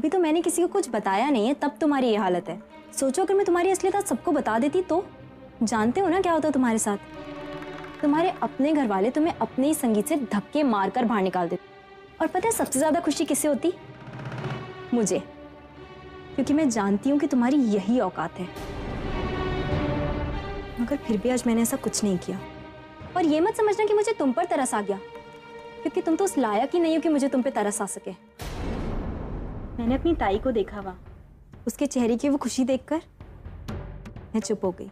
अभी तो मैंने किसी को कुछ बताया नहीं है, तब तुम्हारी ये हालत है। सोचो अगर मैं तुम्हारी असलियत आज सबको बता देती तो? जानते हो ना क्या होता तुम्हारे साथ? तुम्हारे अपने घर वाले तुम्हें अपने ही संगीत से धक्के मारकर बाहर निकाल देते। और पता है सबसे ज्यादा खुशी किससे होती? मुझे, क्योंकि मैं जानती हूँ कि तुम्हारी यही औकात है। मगर फिर भी आज मैंने ऐसा कुछ नहीं किया। और ये मत समझना कि मुझे तुम पर तरस आ गया, क्योंकि तुम तो उस लायक ही नहीं हो कि मुझे तुम पे तरस आ सके। मैंने अपनी ताई को देखा वहां, उसके चेहरे की वो खुशी देखकर मैं चुप हो गई,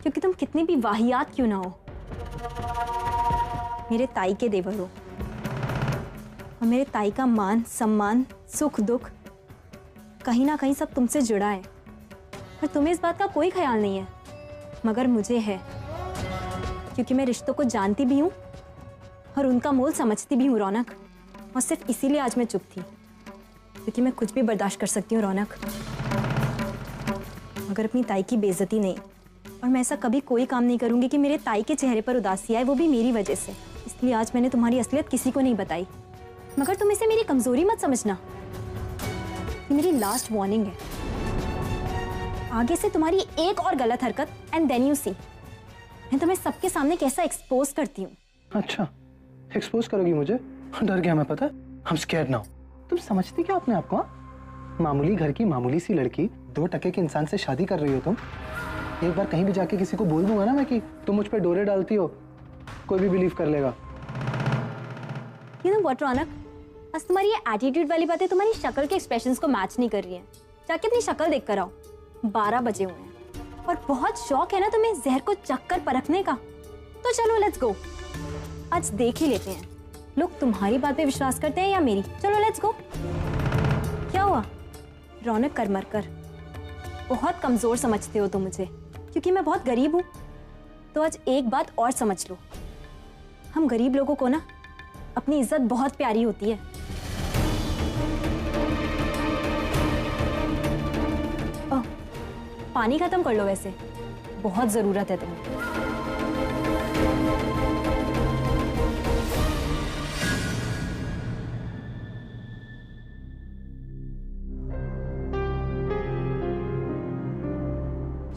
क्योंकि तुम कितनी भी वाहियात क्यों ना हो, मेरे ताई के देवर हो। और मेरे ताई का मान सम्मान सुख दुख कहीं ना कहीं सब तुमसे जुड़ा है। और तुम्हें इस बात का कोई ख्याल नहीं है, मगर मुझे है, क्योंकि मैं रिश्तों को जानती भी हूँ और उनका मोल समझती भी हूँ रौनक। और सिर्फ इसीलिए आज मैं चुप थी, क्योंकि मैं कुछ भी बर्दाश्त कर सकती हूँ रौनक, मगर अपनी ताई की बेइज्जती नहीं। और मैं ऐसा कभी कोई काम नहीं करूंगी कि मेरे ताई के चेहरे पर उदासी आए, वो भी मेरी वजह से। इसलिए आज मैंने तुम्हारी असलियत किसी को नहीं बताई। मगर तुम इसे मेरी कमजोरी मत समझना, ये मेरी लास्ट वार्निंग है। आगे से तुम्हारी एक और गलत हरकत एंड देन यू सी, मैं तुम्हें सबके सामने कैसा एक्सपोज करती हूँ। अच्छा, एक्सपोज करोगी मुझे? डर गया मैं, पता है। हम स्कैर्ड ना हो। तुम समझती क्या अपने आप को? मामूली घर की मामूली सी लड़की 2 टके के इंसान से शादी कर रही हो तुम। एक बार कहीं भी जाके किसी को बोल दूंगा ना मैं कि तुम मुझ पे डोरे डालती हो, कोई भी बिलीव कर लेगा। You know what, रौनक, आज तुम्हारी ये एटीट्यूड वाली बातें तुम्हारी शक्ल के एक्सप्रेशंस को मैच नहीं कर रही हैं। जाके अपनी शक्ल देख कर आओ। 12 बजे हुए हैं और बहुत शौक है ना तुम्हें जहर को चक्कर परखने का, तो चलो लेट्स गो। आज देख ही लेते हैं लोग तुम्हारी बात पे विश्वास करते हैं या मेरी। चलो लेट्स गो। क्या हुआ रौनक? कर मर कर बहुत कमजोर समझते हो तुम मुझे, क्योंकि मैं बहुत गरीब हूँ। तो आज एक बात और समझ लो, हम गरीब लोगों को ना अपनी इज्जत बहुत प्यारी होती है। ओह, पानी खत्म कर लो, वैसे बहुत जरूरत है तुम्हें।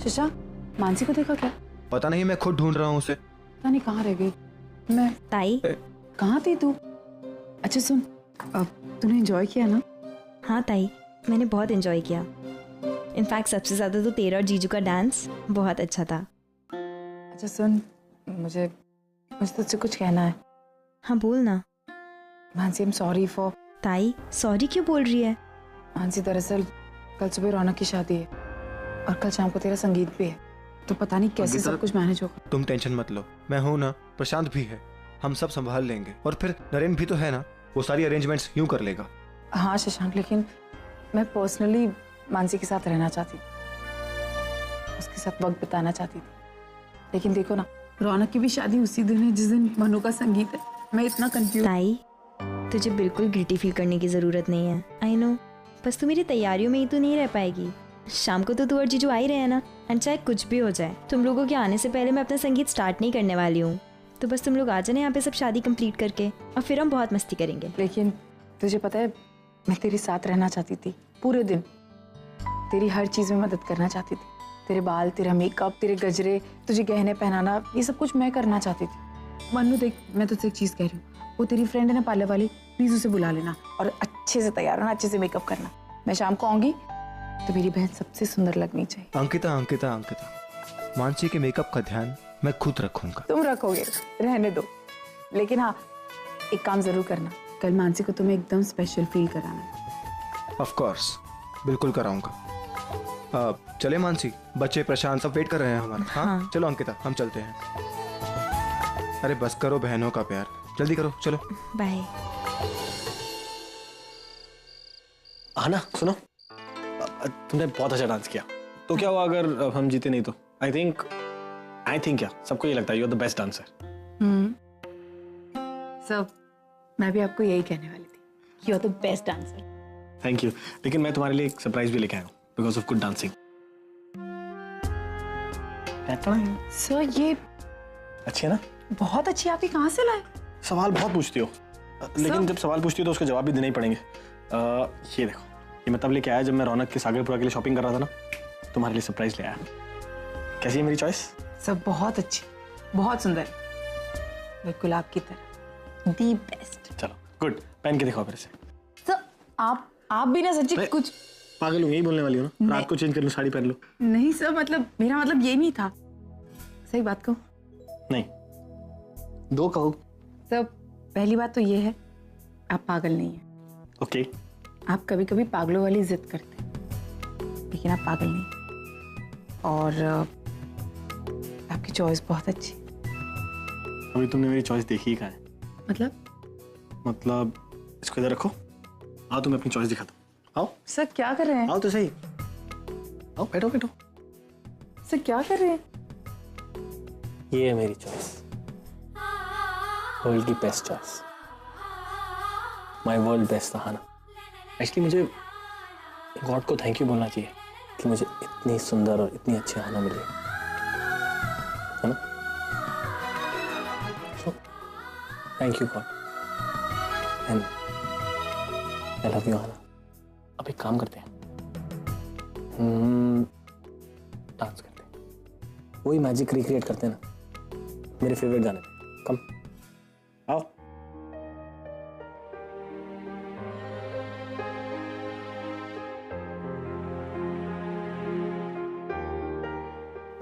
शशा, मानसी को देखा क्या? पता नहीं, मैं खुद ढूंढ रहा हूँ उसे। पता नहीं कहाँ रह गई। मैं ताई, कहाँ थी तू? अच्छा सुन, अब तूने एंजॉय किया ना? हाँ ताई, मैंने बहुत एंजॉय किया। इनफैक्ट सबसे ज्यादा तो तेरा और जीजू का डांस बहुत अच्छा था। अच्छा सुन, मुझे तुझसे कुछ कहना है। हाँ बोल ना। Mansi, I am sorry for. ताई सॉरी क्यों बोल रही है? मानसी, दरअसल कल सुबह रौनक की शादी है और कल शाम को तेरा संगीत भी है, तो पता नहीं कैसे सब कुछ मैनेज होगा। तुम टेंशन मत लो, मैं हूं ना, प्रशांत भी है, हम सब संभाल लेंगे। और फिर नरेंद्र भी तो है ना, वो सारी अरेंजमेंट्स यूं कर लेगा। हाँ शशांक, लेकिन मैं पर्सनली मानसी के साथ रहना चाहती थी, उसके साथ वक्त बिताना चाहती थी। लेकिन देखो ना, रौनक की भी शादी उसी दिन है जिस दिन मनु का संगीत है। मैं इतना कंफ्यूज। ताई, तुझे बिल्कुल गिल्टी फील करने की जरूरत नहीं है। आई नो, बस तू मेरी तैयारियों में ही तो नहीं रह पाएगी। शाम को तो तू और जीजू आ ही रहे हैं ना, एंड चाहे कुछ भी हो जाए, तुम लोगों के आने से पहले मैं अपना संगीत स्टार्ट नहीं करने वाली हूँ। तो बस तुम लोग आ जाना यहाँ पे सब शादी कंप्लीट करके, और फिर हम बहुत मस्ती करेंगे। लेकिन तुझे पता है, मैं तेरे साथ रहना चाहती थी पूरे दिन, तेरी हर चीज में मदद करना चाहती थी। तेरे बाल, तेरा मेकअप, तेरे गजरे, तुझे गहने पहनाना, ये सब कुछ मैं करना चाहती थी। मनु देख, मैं तुझसे एक चीज कह रही हूँ, वो तेरी फ्रेंड है ना पार्लर वाली, प्लीज उसे बुला लेना और अच्छे से तैयार होना, अच्छे से मेकअप करना। मैं शाम को आऊंगी तो मेरी बहन सबसे सुंदर लगनी चाहिए। अंकिता अंकिता अंकिता, मानसी के मेकअप का ध्यान मैं खुद रखूंगा। तुम रखोगे, रहने दो। लेकिन हाँ, एक काम जरूर करना, कल मानसी को तुम्हें एकदम स्पेशल फील कराना। ऑफ कोर्स, बिल्कुल कराऊंगा। चले मानसी, बच्चे प्रशांत सब वेट कर रहे हैं हमारा। हाँ चलो अंकिता, हम चलते हैं। अरे बस करो बहनों का प्यार, जल्दी करो, चलो बाय। आना, सुनो, तुमने बहुत अच्छा डांस किया। तो क्या हुआ अगर हम जीते नहीं तो? आई थिंक क्या सबको ये लगता है, you are the best dancer. सब, मैं भी आपको यही कहने वाली थी, you are the best dancer. Thank you. लेकिन मैं तुम्हारे लिए एक सरप्राइज भी लेके आया हूँ because of good dancing. Sir, ये अच्छी है ना? बहुत अच्छी। आप ये कहाँ से लाए? सवाल बहुत पूछती हो, लेकिन जब सवाल पूछती हो तो उसके जवाब भी देने ही पड़ेंगे। ये देखो, ये मैं तब लेके आया जब मैं रौनक के सागरपुरा के लिए शॉपिंग कर रहा था ना, तुम्हारे लिए सरप्राइज ले आया। कैसी है मेरी चॉइस? सब बहुत अच्छी, बहुत सुंदर, बिल्कुल आपकी तरह, दी बेस्ट। चलो गुड, पहन के दिखाओ फिर से। सर आप भी ना सच्ची नहीं। कुछ पागल हूँ, यही बोलने वाली हो ना, रात को चेंज कर लो, साड़ी पहन लो। नहीं सर, मतलब मेरा मतलब ये नहीं था। सही बात कहूँ? नहीं, दो कहो। सर पहली बात तो ये है, आप पागल नहीं हैं। ओके। आप कभी कभी पागलों वाली जिद करते हैं, लेकिन आप पागल नहीं। और आपकी चॉइस बहुत अच्छी। अभी तुमने मेरी चॉइस देखी ही कहाँ है? मतलब इसको इधर रखो, आओ तुम्हें अपनी चॉइस दिखाता हूँ। आओ सर क्या कर रहे हैं? आओ तो सही, आओ बैठो बैठो। सर क्या कर रहे हैं? ये है मेरी चॉइस, वर्ल्ड की best choice, my world best Aahana. Actually मुझे गॉड को थैंक यू बोलना चाहिए कि मुझे इतनी सुंदर और इतनी अच्छी आहाना मिली है ना। So thank you God and I love you Aahana. अब एक काम करते हैं, डांस करते हैं, वही मैजिक रिक्रिएट करते हैं ना मेरे फेवरेट गाने पे। कम आओ।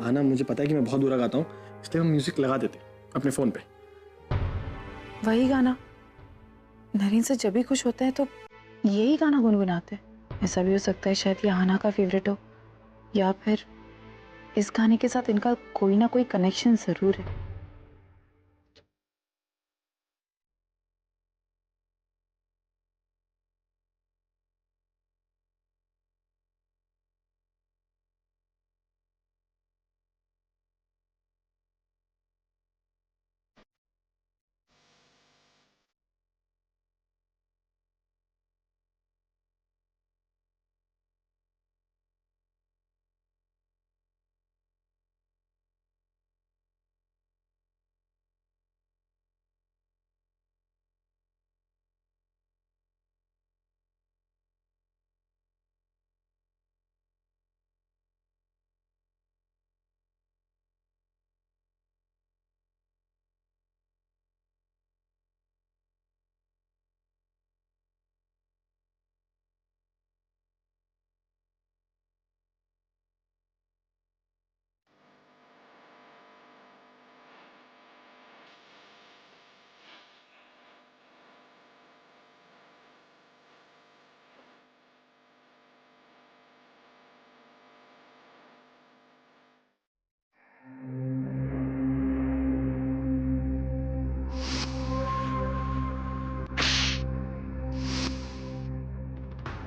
आना, मुझे पता है कि मैं बहुत बुरा गाता हूँ, इसलिए हम म्यूजिक लगा देते हैं अपने फोन पे। वही गाना नरीन से जब भी खुश होता है तो यही गाना गुनगुनाते हैं। ऐसा भी हो सकता है शायद ये आहाना का फेवरेट हो, या फिर इस गाने के साथ इनका कोई ना कोई कनेक्शन जरूर है।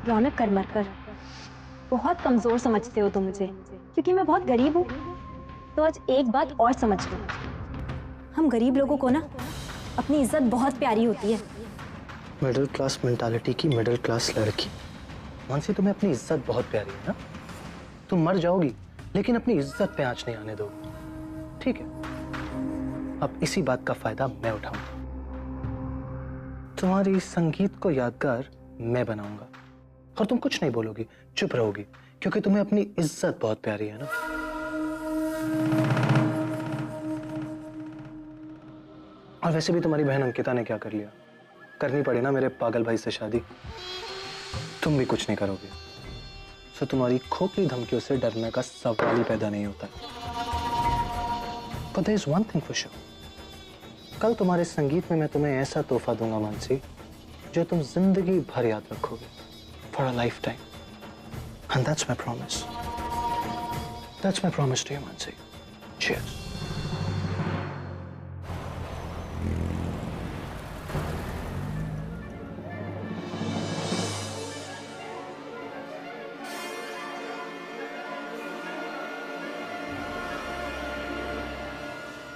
रौनक कर मत कर, बहुत कमजोर समझते हो तुम मुझे, क्योंकि मैं बहुत गरीब हूँ। तो आज एक बात और समझ लो, हम गरीब लोगों को ना अपनी इज्जत बहुत प्यारी होती है। मिडिल क्लास मेंटालिटी की मिडिल क्लास लड़की। मानसी, तुम्हें अपनी इज्जत बहुत प्यारी है ना। तुम मर जाओगी लेकिन अपनी इज्जत पे आंच नहीं आने दोगी, ठीक है? अब इसी बात का फायदा मैं उठाऊंगा। तुम्हारी संगीत को यादगार मैं बनाऊंगा और तुम कुछ नहीं बोलोगी, चुप रहोगी, क्योंकि तुम्हें अपनी इज्जत बहुत प्यारी है ना। और वैसे भी तुम्हारी बहन अंकिता ने क्या कर लिया? करनी पड़ी ना मेरे पागल भाई से शादी। तुम भी कुछ नहीं करोगे, सो तुम्हारी खोखली धमकियों से डरने का सवाल ही पैदा नहीं होता। But there is one thing for sure, कल तुम्हारे संगीत में मैं तुम्हें ऐसा तोहफा दूंगा मानसी, जो तुम जिंदगी भर याद रखोगे, for a lifetime. And that's my promise. That's my promise to you, Mansi. Cheers.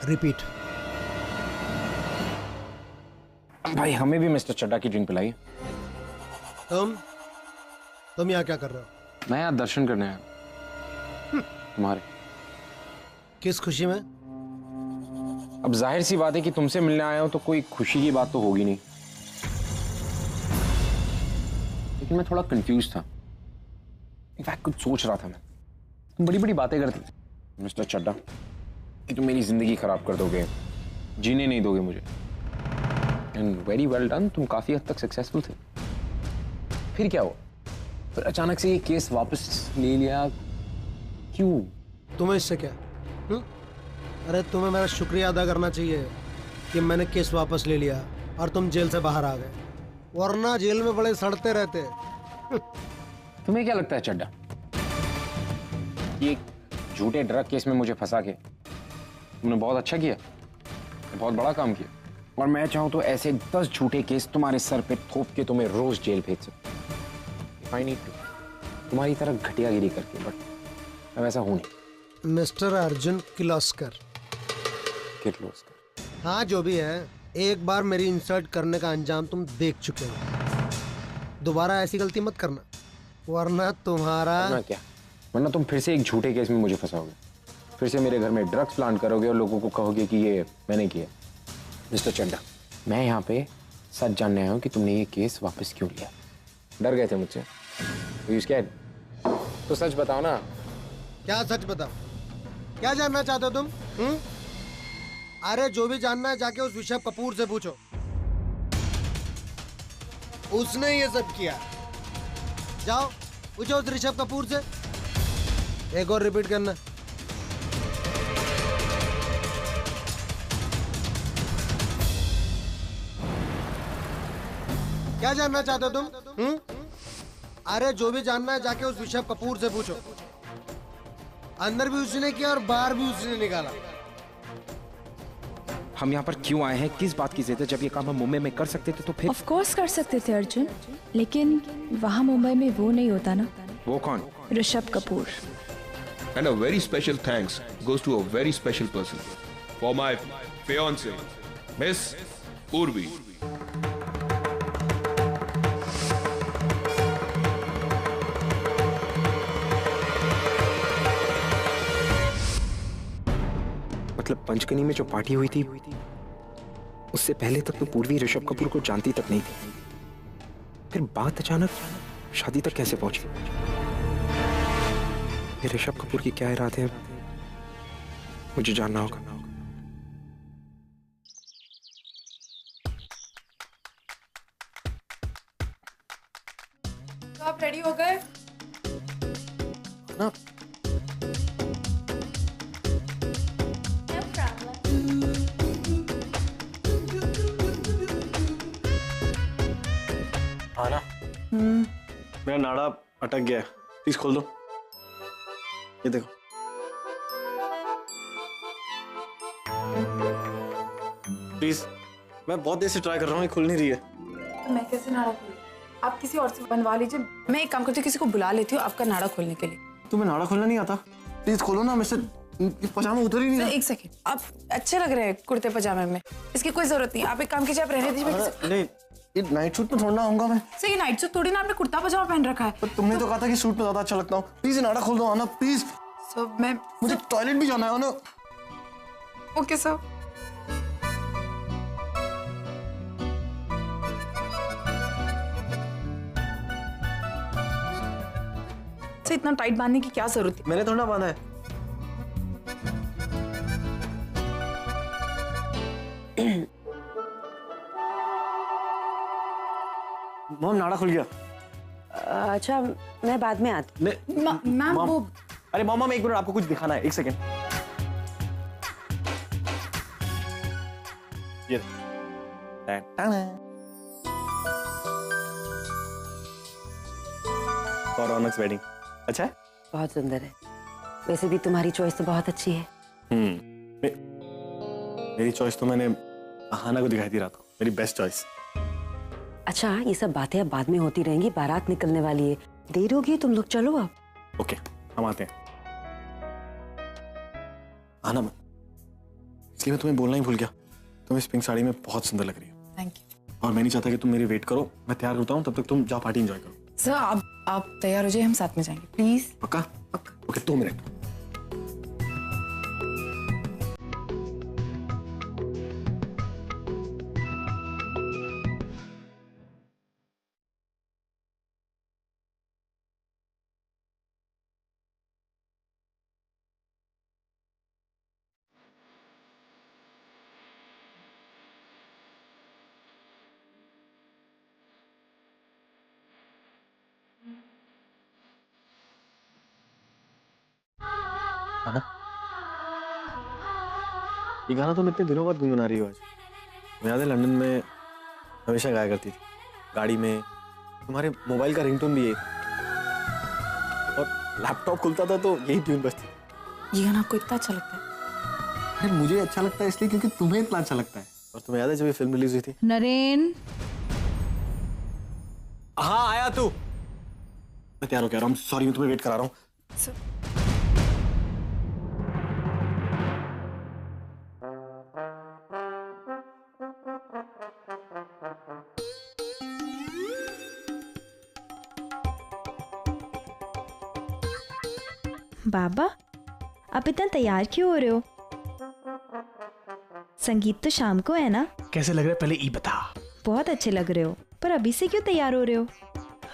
Repeat. भाई हमें भी मिस्टर चड्डा की ड्रिंक पिलाई। तुम यहाँ क्या कर रहे हो? मैं यहाँ दर्शन करने आया। तुम्हारे किस खुशी में? अब जाहिर सी बात है कि तुमसे मिलने आया हूं तो कोई खुशी की बात तो होगी नहीं। लेकिन मैं थोड़ा कंफ्यूज था। इनफैक्ट कुछ सोच रहा था मैं। तुम बड़ी बड़ी बातें करते मिस्टर चड्डा कि तुम मेरी जिंदगी खराब कर दोगे, जीने नहीं दोगे मुझे। एंड वेरी वेल डन, तुम काफी हद तक सक्सेसफुल थे। फिर क्या हुआ? फिर अचानक से ये केस वापस ले लिया, क्यों? तुम्हें इससे क्या? अरे तुम्हें मेरा शुक्रिया अदा करना चाहिए कि मैंने केस वापस ले लिया और तुम जेल से बाहर आ गए, वरना जेल में बड़े सड़ते रहते। तुम्हें क्या लगता है चड्डा, ये झूठे ड्रग केस में मुझे फंसा के तुमने बहुत अच्छा किया, बहुत बड़ा काम किया? और मैं चाहूं तो ऐसे 10 झूठे केस तुम्हारे सर पे थोप के तुम्हें रोज जेल भेज सकता हूं। I need to, तुम्हारी तरह घटियागिरी करके, बट मैं वैसा हूं नहीं। मिस्टर अर्जुन किर्लोस्कर। किर्लोस्कर? हाँ जो भी है, एक बार मेरी इंसल्ट करने का अंजाम तुम देख चुके हो। दोबारा ऐसी गलती मत करना, वरना तुम्हारा क्या? वरना तुम फिर से एक झूठे केस में मुझे फंसाओगे, फिर से मेरे घर में ड्रग्स प्लांट करोगे और लोगों को कहोगे कि ये मैंने किया। मिस्टर चड्डा, मैं यहाँ पे सच जानने आया हूँ कि तुमने ये केस वापस क्यों लिया। डर गए थे मुझसे? तो सच बताओ ना। क्या सच बताओ? क्या जानना चाहते हो तुम? अरे जो भी जानना है जाके उस ऋषभ कपूर से पूछो, उसने ये सब किया। जाओ पूछो उस ऋषभ कपूर से। एक और रिपीट करना। क्या जानना चाहते हो तुम? अरे जो भी जानना है जाके उस ऋषभ कपूर से पूछो। अंदर भी उसने किया और बाहर भी उसने निकाला। हम यहाँ पर क्यों आए हैं, किस बात की जिद है? जब ये काम हम मुंबई में कर सकते थे तो फिर। ऑफ कोर्स कर सकते थे अर्जुन, लेकिन वहाँ मुंबई में वो नहीं होता ना। वो कौन? Rishabh Kapoor. And a very special thanks goes to a very special person. For my fiancée, Miss Urvi. मतलब पंचकनी में जो पार्टी हुई थी उससे पहले तक तो पूर्वी ऋषभ कपूर को जानती तक नहीं थी, फिर बात अचानक शादी तक कैसे पहुंची? ये ऋषभ कपूर की क्या इरादे हैं, मुझे जानना होगा। तो आप रेडी हो गए? ना आना, मेरा नाड़ा अटक गया है, प्लीज खोल दो। ये देखो। प्लीज, मैं बहुत देर से ट्राई कर रहा हूँ, ये खुल नहीं रही है। तो मैं कैसे नाड़ा खोलूं? आप किसी और से बनवा लीजिए। मैं एक काम करती हूँ, किसी को बुला लेती हूँ आपका नाड़ा खोलने के लिए। तुम्हें नाड़ा खोलना नहीं आता? प्लीज खोलो ना, मुझसे पजामा उतर ही नहीं रहा। एक सेकेंड, आप अच्छे लग रहे हैं कुर्ते पजामे में, इसकी कोई जरूरत नहीं। आप एक काम कीजिए, आप रहने दीजिए। नहीं, ये नाइट सूट में थोड़ा ना आऊंगा मैं। सर ये नाइट सूट थोड़ी ना, आपने कुर्ता पजामा पहन रखा है। पर तुमने तो कहा था कि सूट में ज्यादा अच्छा लगता हूँ। प्लीज नाड़ा खोल दो आना, प्लीज। सर मैं मुझे टॉयलेट भी जाना है आना। Okay sir. सर इतना टाइट बांधने की क्या जरूरत है? मैंने थोड़ा बांधा है। मॉम नाड़ा खुल गया। अच्छा मैं बाद में आती। मैम वो अरे मॉम एक मिनट, आपको कुछ दिखाना है, एक सेकेंड। ये रौनक वेडिंग अच्छा है? बहुत सुंदर है। वैसे भी तुम्हारी चॉइस तो बहुत अच्छी है। मेरी चॉइस तो मैंने आहाना को दिखाई थी रात को, मेरी बेस्ट चॉइस। अच्छा ये सब बातें अब बाद में होती रहेंगी, बारात निकलने वाली है, देर होगी, तुम लोग चलो अब। ओके हम आते हैं। आना मत, इसलिए मैं तुम्हें बोलना ही भूल गया, तुम इस पिंक साड़ी में बहुत सुंदर लग रही हो। Thank you. और मैं नहीं चाहता कि तुम मेरी वेट करो, मैं तैयार होता हूँ, तब तक तुम जा पार्टी एंजॉय करो। सर आप तैयार हो जाइए, हम साथ में जाएंगे प्लीज। पक्का? Okay 2 minute. है ना? ये गाना तुम इतने दिनों बाद गुनगुना रही हो आज। मैं याद है लंदन में हमेशा गाया करती थी, गाड़ी में। तुम्हारे मोबाइल का रिंगटोन भी यही था और लैपटॉप खुलता था तो यही ट्यून बजती। ये गाना आपको इतना अच्छा लगता है? अरे मुझे अच्छा लगता है इसलिए क्योंकि तुम्हें इतना अच्छा लगता है। और तुम्हें याद है जब ये फिल्म रिलीज हुई थी? नरेन, हाँ आया तू। मैं तैयार हो गया हूँ, सॉरी मैं तुम्हें वेट करा रहा हूँ। बाबा, आप इतना तैयार क्यों हो रहे हो? संगीत तो शाम को है ना? कैसे लग रहा है पहले ई बता। बहुत अच्छे लग रहे हो, पर अभी से क्यों तैयार हो रहे हो?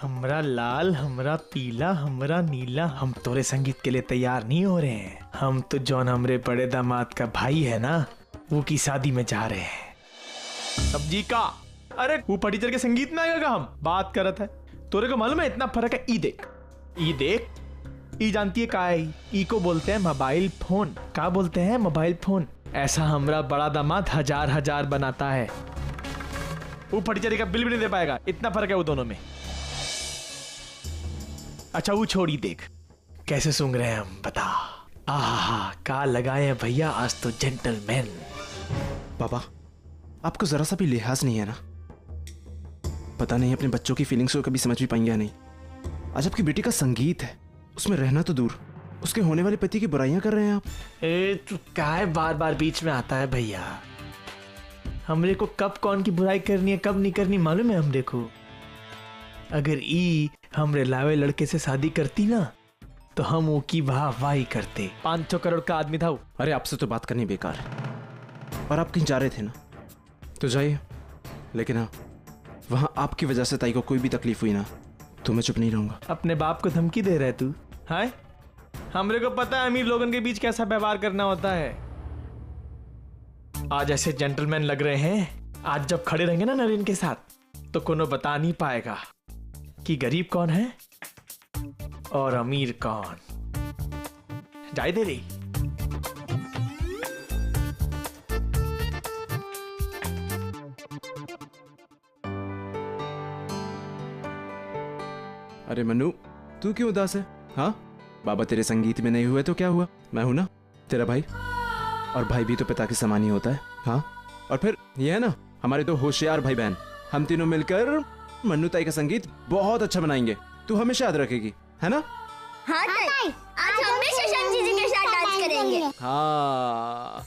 हमरा लाल, हमरा पीला, हमरा नीला, हम तोरे संगीत के लिए तैयार नहीं हो रहे हैं। हम तो जौन हमरे बड़े दामाद का भाई है ना, वो की शादी में जा रहे हैं। सब्जी का अरे वो टीचर के संगीत में आएगा। हम बात करत है, तोरे को मालूम है इतना फर्क है। ई देख, ई देख, ई जानती है का है? ई को बोलते हैं मोबाइल फोन। का बोलते हैं? Mobile phone. ऐसा हमरा बड़ा दामाद हजार हजार बनाता है, वो फटीचरी का बिल भी नहीं दे पाएगा। इतना फर्क है वो दोनों में। अच्छा वो छोड़ी, देख कैसे सूंघ रहे हैं हम, बता। आहा, का लगाए हैं भैया आज तो जेंटलमैन। पापा, आपको जरा सा भी लिहाज नहीं है ना? पता नहीं अपने बच्चों की फीलिंग्स को कभी समझ भी पाएंगे या नहीं। आज आपकी बेटी का संगीत है, उसमें रहना तो दूर, उसके होने वाले पति की बुराइयां कर रहे हैं आप। ए तू काय बार बार बीच में आता है भैया? हमरे को कब कौन की बुराई करनी है कब नहीं करनी मालूम है हमरे को। अगर ई हमरे लावे लड़के से शादी करती ना तो हम वो की वाहवाही करते। 500 करोड़ का आदमी था वो। अरे आपसे तो बात करनी बेकार है। और आप कहीं जा रहे थे ना, तो जाइए, लेकिन हाँ वहां आपकी वजह से ताई को कोई भी तकलीफ हुई ना तो मैं चुप नहीं रहूंगा। अपने बाप को धमकी दे रहे तू? हाय, हमरे को पता है अमीर लोगों के बीच कैसा व्यवहार करना होता है। आज ऐसे जेंटलमैन लग रहे हैं, आज जब खड़े रहेंगे ना नरेन के साथ तो कोनो बता नहीं पाएगा कि गरीब कौन है और अमीर कौन। जाए दे रही। अरे मनु, तू क्यों उदास है? हाँ, बाबा तेरे संगीत में नहीं हुए तो क्या हुआ? मैं हूं ना तेरा भाई, और भाई भी तो पिता के समान ही होता है। हाँ, और फिर ये है ना हमारे तो होशियार भाई बहन, हम तीनों मिलकर मन्नू ताई का संगीत बहुत अच्छा बनाएंगे। तू हमेशा याद रखेगी, है ना? हाँ ताई, आज हम भी शशांक जी के साथ डांस करेंगे। हाँ।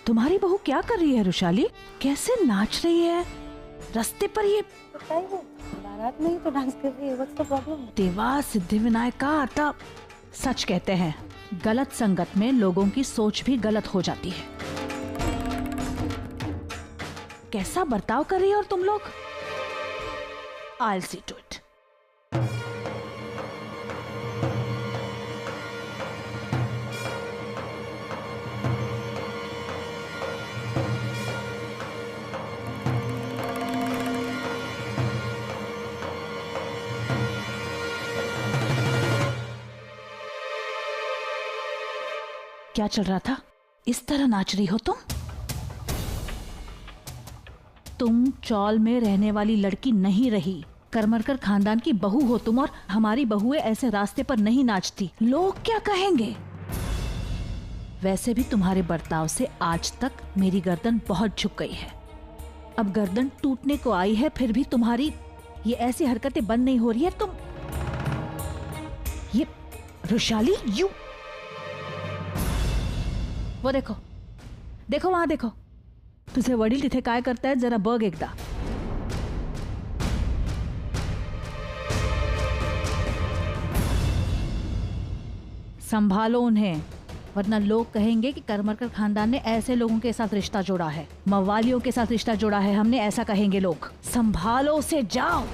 तुम्हारी बहू क्या कर रही है रुशाली? कैसे नाच रही है रास्ते पर? ये बारात में ही तो डांस कर रही है, व्हाट्स द प्रॉब्लम? देवा सिद्धि विनायक का आता सच कहते हैं, गलत संगत में लोगों की सोच भी गलत हो जाती है। कैसा बर्ताव कर रही है और तुम लोग? I'll see to it. क्या चल रहा था? इस तरह नाच रही हो तुम चौल में रहने वाली लड़की नहीं रही, करमरकर खानदान की बहू हो तुम, और हमारी बहुएं ऐसे रास्ते पर नहीं नाचती, लोग क्या कहेंगे? वैसे भी तुम्हारे बर्ताव से आज तक मेरी गर्दन बहुत झुक गई है, अब गर्दन टूटने को आई है, फिर भी तुम्हारी ये ऐसी हरकतें बंद नहीं हो रही है। तुम ये रुशाली, यू वो देखो देखो वहां देखो, तुझे वडील तिथे काय करतायत जरा बघ एकदा। संभालो उन्हें, वरना लोग कहेंगे कि करमरकर खानदान ने ऐसे लोगों के साथ रिश्ता जोड़ा है, मवालियों के साथ रिश्ता जोड़ा है हमने, ऐसा कहेंगे लोग। संभालो उसे, जाओ।